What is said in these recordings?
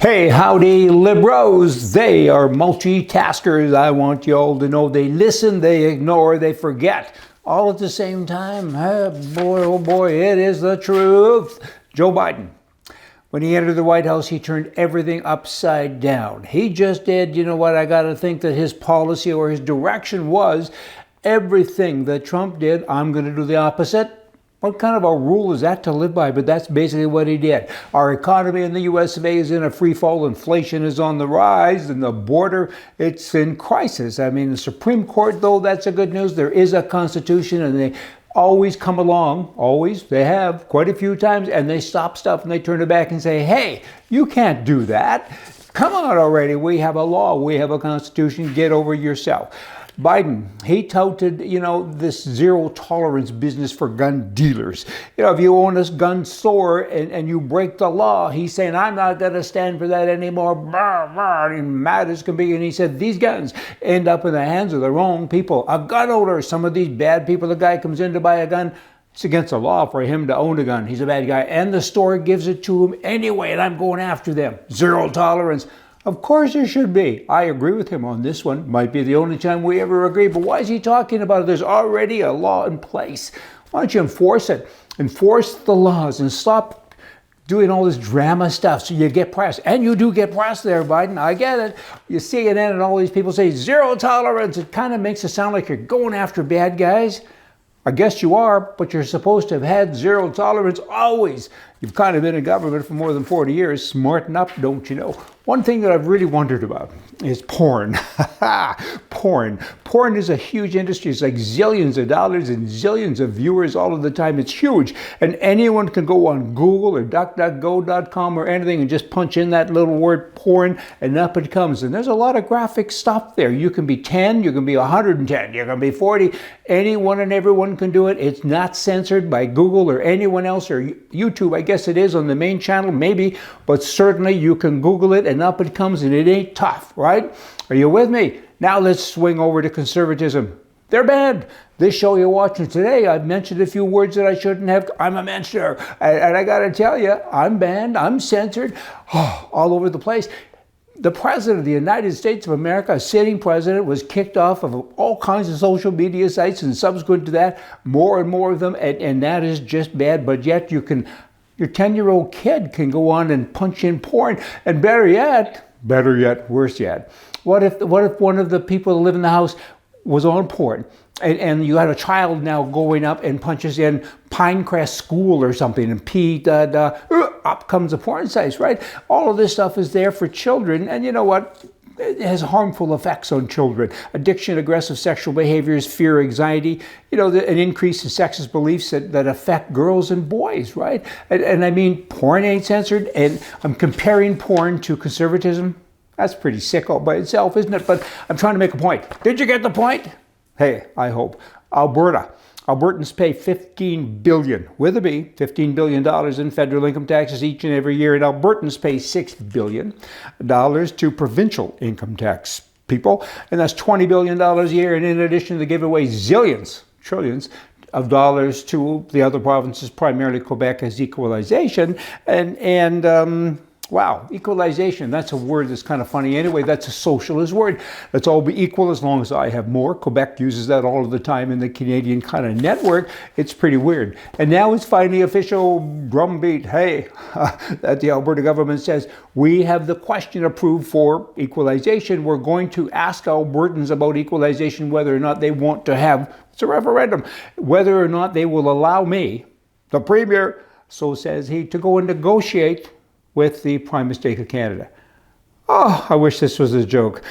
Hey, howdy, Libros. They are multitaskers. I want you all to know they listen, they ignore, they forget. All at the same time. Boy, oh boy, it is the truth. Joe Biden. When he entered the White House, he turned everything upside down. He just did, you know what, I got to think that his policy or his direction was everything that Trump did, I'm going to do the opposite. What kind of a rule is that to live by? But that's basically what he did. Our economy in the US of A is in a free fall. Inflation is on the rise, and the border, it's in crisis. I mean, the Supreme Court, though, that's a good news. There is a constitution, and they always come along, always, they have quite a few times, and they stop stuff and they turn it back and say, hey, you can't do that. Come on already. We have a law. We have a constitution. Get over yourself. Biden, he touted, this zero tolerance business for gun dealers. If you own a gun store and you break the law, he's saying, I'm not going to stand for that anymore. And mad as can be. And he said, these guns end up in the hands of the wrong people. A gun owner, some of these bad people, the guy comes in to buy a gun, it's against the law for him to own a gun. He's a bad guy. And the store gives it to him anyway, and I'm going after them. Zero tolerance. Of course there should be. I agree with him on this one. Might be the only time we ever agree, but why is he talking about it? There's already a law in place. Why don't you enforce it? Enforce the laws and stop doing all this drama stuff so you get press. And you do get press there, Biden. I get it. You see it and all these people say zero tolerance. It kind of makes it sound like you're going after bad guys. I guess you are, but you're supposed to have had zero tolerance always. You've kind of been in government for more than 40 years. Smarten up, don't you know? One thing that I've really wondered about is porn. Porn. Porn is a huge industry. It's like zillions of dollars and zillions of viewers all of the time. It's huge. And anyone can go on Google or DuckDuckGo.com or anything and just punch in that little word porn and up it comes. And there's a lot of graphic stuff there. You can be 10, you can be 110, you can be 40. Anyone and everyone can do it. It's not censored by Google or anyone else or YouTube. I guess it is on the main channel, maybe, but certainly you can Google it and up it comes, and it ain't tough, right? Are you with me? Now let's swing over to conservatism. They're banned. This show you're watching today, I've mentioned a few words that I shouldn't have. I'm a mentioner, and I got to tell you, I'm banned, I'm censored, all over the place. The president of the United States of America, a sitting president, was kicked off of all kinds of social media sites, and subsequent to that, more and more of them, and that is just bad. But yet your 10-year-old kid can go on and punch in porn, and better yet, worse yet, what if one of the people that live in the house was on porn, and you had a child now going up and punches in Pinecrest School or something, and up comes a porn site, right? All of this stuff is there for children, and you know what? It has harmful effects on children. Addiction, aggressive sexual behaviors, fear, anxiety, an increase in sexist beliefs that affect girls and boys, right? And I mean, porn ain't censored, and I'm comparing porn to conservatism. That's pretty sick all by itself, isn't it? But I'm trying to make a point. Did you get the point? Hey, I hope. Alberta. Albertans pay $15 billion, with a B, $15 billion in federal income taxes each and every year, and Albertans pay $6 billion to provincial income tax people, and that's $20 billion a year, and in addition they give away trillions of dollars to the other provinces, primarily Quebec, as equalization, and wow, equalization, that's a word that's kind of funny anyway. That's a socialist word. Let's all be equal as long as I have more. Quebec uses that all of the time in the Canadian kind of network. It's pretty weird. And now it's finally official drumbeat. Hey, that the Alberta government says, we have the question approved for equalization. We're going to ask Albertans about equalization, whether or not they want to have, it's a referendum, whether or not they will allow me, the Premier, so says he, to go and negotiate with the Prime Minister of Canada. Oh, I wish this was a joke.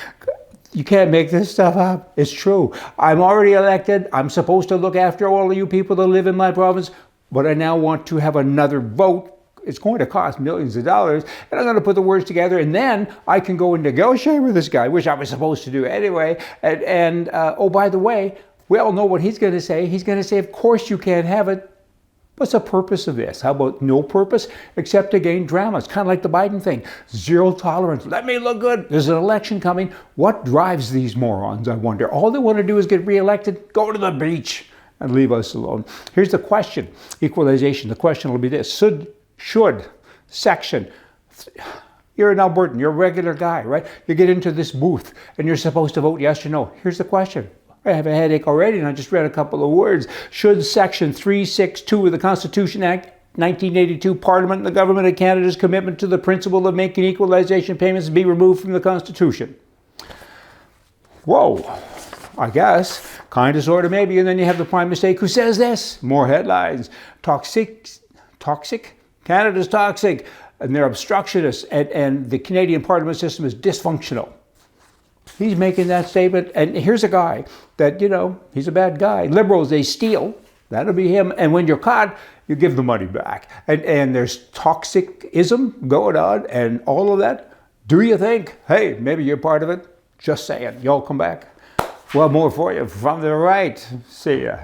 You can't make this stuff up. It's true. I'm already elected. I'm supposed to look after all of you people that live in my province, but I now want to have another vote. It's going to cost millions of dollars, and I'm going to put the words together, and then I can go and negotiate with this guy, which I was supposed to do anyway. And oh, by the way, we all know what he's going to say. He's going to say, of course you can't have it. What's the purpose of this? How about no purpose except to gain drama? It's kind of like the Biden thing. Zero tolerance. Let me look good. There's an election coming. What drives these morons, I wonder? All they want to do is get reelected. Go to the beach and leave us alone. Here's the question. Equalization. The question will be this. Should Section You're an Albertan, you're a regular guy, right? You get into this booth and you're supposed to vote yes or no. Here's the question. I have a headache already and I just read a couple of words. Should Section 362 of the Constitution Act 1982 Parliament and the Government of Canada's commitment to the principle of making equalization payments be removed from the Constitution? Whoa, I guess. Kind of, sort of, maybe. And then you have the Prime Minister who says this. More headlines. Toxic? Canada's toxic. And they're obstructionists. And the Canadian Parliament system is dysfunctional. He's making that statement. And here's a guy that, you know, he's a bad guy. Liberals, they steal. That'll be him. And when you're caught, you give the money back. And there's toxicism going on and all of that. Do you think, hey, maybe you're part of it? Just saying. Y'all come back. Well, more for you from the right. See ya.